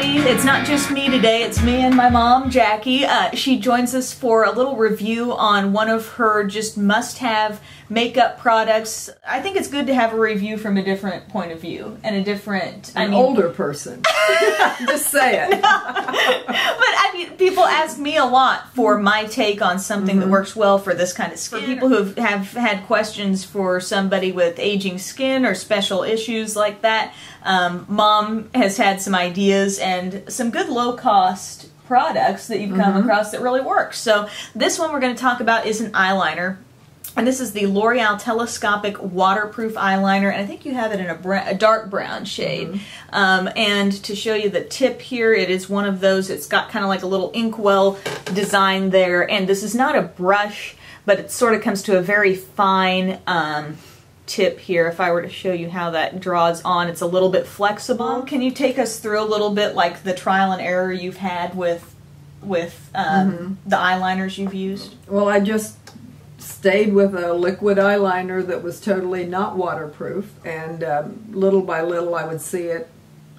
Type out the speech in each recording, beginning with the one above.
everybody. It's not just me today, it's me and my mom, Jackie. She joins us for a little review on one of her just must-have makeup products. I think it's good to have a review from a different point of view and a different... An older person. Just say it. But I mean, people ask me a lot for my take on something that works well for this kind of skin. For people who have had questions for somebody with aging skin or special issues like that, Mom has had some ideas and some good low-cost products that you've come across that really work. So this one we're going to talk about is an eyeliner. And this is the L'Oreal Telescopic Waterproof Eyeliner, and I think you have it in a dark brown shade. And to show you the tip here, it is one of those, it's got kind of like a little inkwell design there, and this is not a brush, but it sort of comes to a very fine tip here. If I were to show you how that draws on, it's a little bit flexible. Can you take us through a little bit like the trial and error you've had with the eyeliners you've used? Well, I just stayed with a liquid eyeliner that was totally not waterproof, and little by little I would see it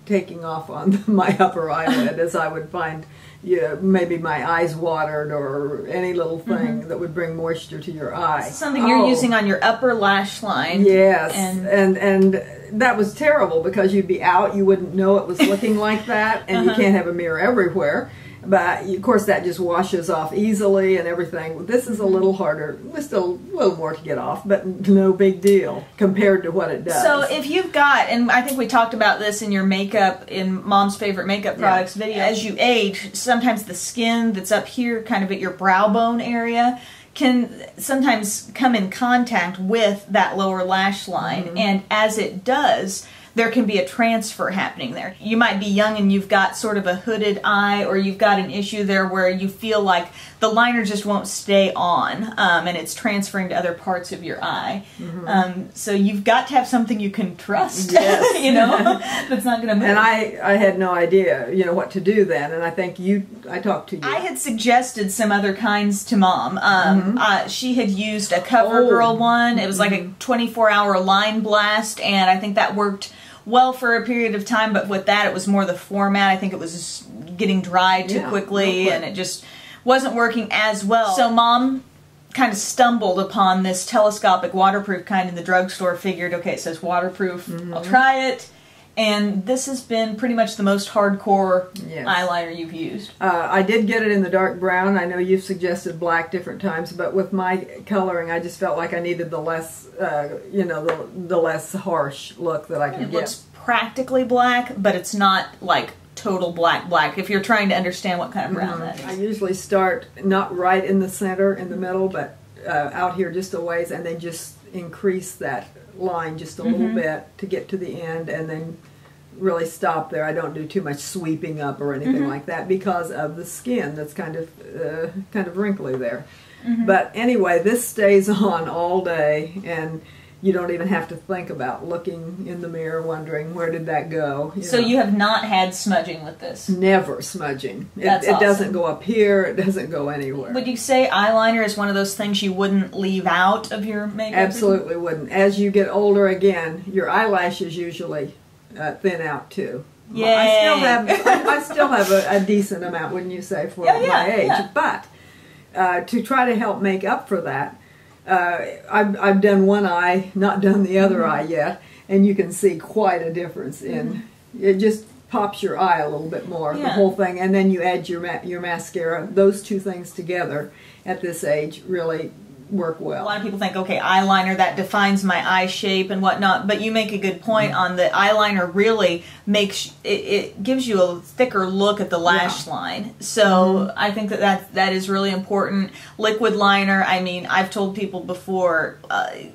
taking off on my upper eyelid as I would find maybe my eyes watered or any little thing that would bring moisture to your eye. Something you're using on your upper lash line. Yes, and that was terrible because you'd be out, you wouldn't know it was looking like that, and you can't have a mirror everywhere. But, of course, that just washes off easily and everything. This is a little harder. There's still a little more to get off, but no big deal compared to what it does. So if you've got, and I think we talked about this in your makeup, in Mom's Favorite Makeup Products video, as you age, sometimes the skin that's up here, kind of at your brow bone area, can sometimes come in contact with that lower lash line. And as it does, there can be a transfer happening there. You might be young and you've got sort of a hooded eye, or you've got an issue there where you feel like the liner just won't stay on, and it's transferring to other parts of your eye. So you've got to have something you can trust, you know, that's not going to move. And I had no idea, you know, what to do then, and I think I talked to you. I had suggested some other kinds to Mom. She had used a CoverGirl one. It was like a 24-hour line blast, and I think that worked well for a period of time, but with that it was more the format. I think it was just getting dry too quickly, and it just wasn't working as well. So Mom kind of stumbled upon this telescopic waterproof kind in the drugstore, figured, okay, it says waterproof, I'll try it, and this has been pretty much the most hardcore eyeliner you've used. I did get it in the dark brown. I know you've suggested black different times, but with my coloring I just felt like I needed the less, you know, the less harsh look that I could get. It looks practically black, but it's not like total black, if you're trying to understand what kind of brown that is. I usually start not right in the center, in the middle, but out here just a ways, and then just increase that line just a little bit to get to the end, and then really stop there. I don't do too much sweeping up or anything like that because of the skin that's kind of wrinkly there. But anyway, this stays on all day, and you don't even have to think about looking in the mirror wondering where did that go. So you have not had smudging with this? Never smudging. That's it awesome. Doesn't go up here, it doesn't go anywhere. Would you say eyeliner is one of those things you wouldn't leave out of your makeup? Absolutely wouldn't. As you get older again, your eyelashes usually thin out too. Yay. I still have a decent amount, wouldn't you say, for my age. But to try to help make up for that, I've done one eye, not done the other eye yet, and you can see quite a difference in it. Just pops your eye a little bit more, the whole thing, and then you add your mascara. Those two things together at this age really work well. A lot of people think, okay, eyeliner, that defines my eye shape and whatnot, but you make a good point on the eyeliner really makes, it gives you a thicker look at the lash line. So I think that is really important. Liquid liner, I mean, I've told people before,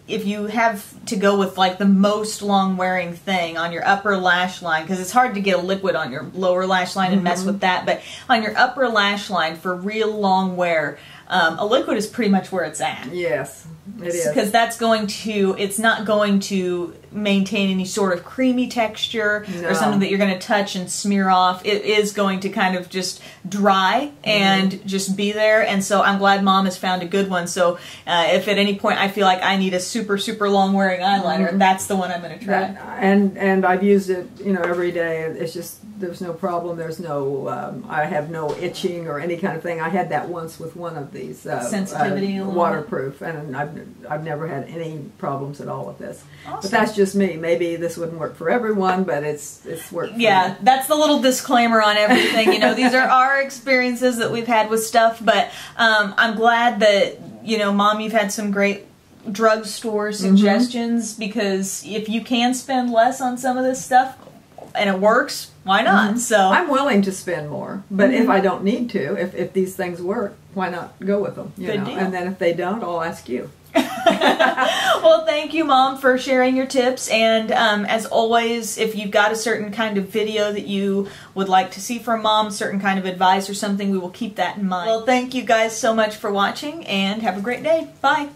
if you have to go with like the most long wearing thing on your upper lash line, because it's hard to get a liquid on your lower lash line and mess with that, but on your upper lash line for real long wear, a liquid is pretty much where it's at. Yes, it is. Because that's going to, it's not going to maintain any sort of creamy texture No. or something that you're going to touch and smear off. It is going to kind of just dry and just be there. And so I'm glad Mom has found a good one. So if at any point I feel like I need a super, super long wearing eyeliner, that's the one I'm going to try. And I've used it, you know, every day. It's just, there's no problem. There's no, I have no itching or any kind of thing. I had that once with one of these sensitivity, waterproof, and I've never had any problems at all with this. Awesome. But that's just me. Maybe this wouldn't work for everyone, but it's worked for me. That's the little disclaimer on everything. You know, these are our experiences that we've had with stuff, but I'm glad that, you know, Mom, you've had some great drugstore suggestions, because if you can spend less on some of this stuff and it works, why not? So I'm willing to spend more, but if I don't need to, if these things work, why not go with them? You know? deal. And then if they don't, I'll ask you. Well, thank you, Mom, for sharing your tips. And as always, if you've got a certain kind of video that you would like to see from Mom, certain kind of advice or something, we will keep that in mind. Well, thank you guys so much for watching, and have a great day. Bye.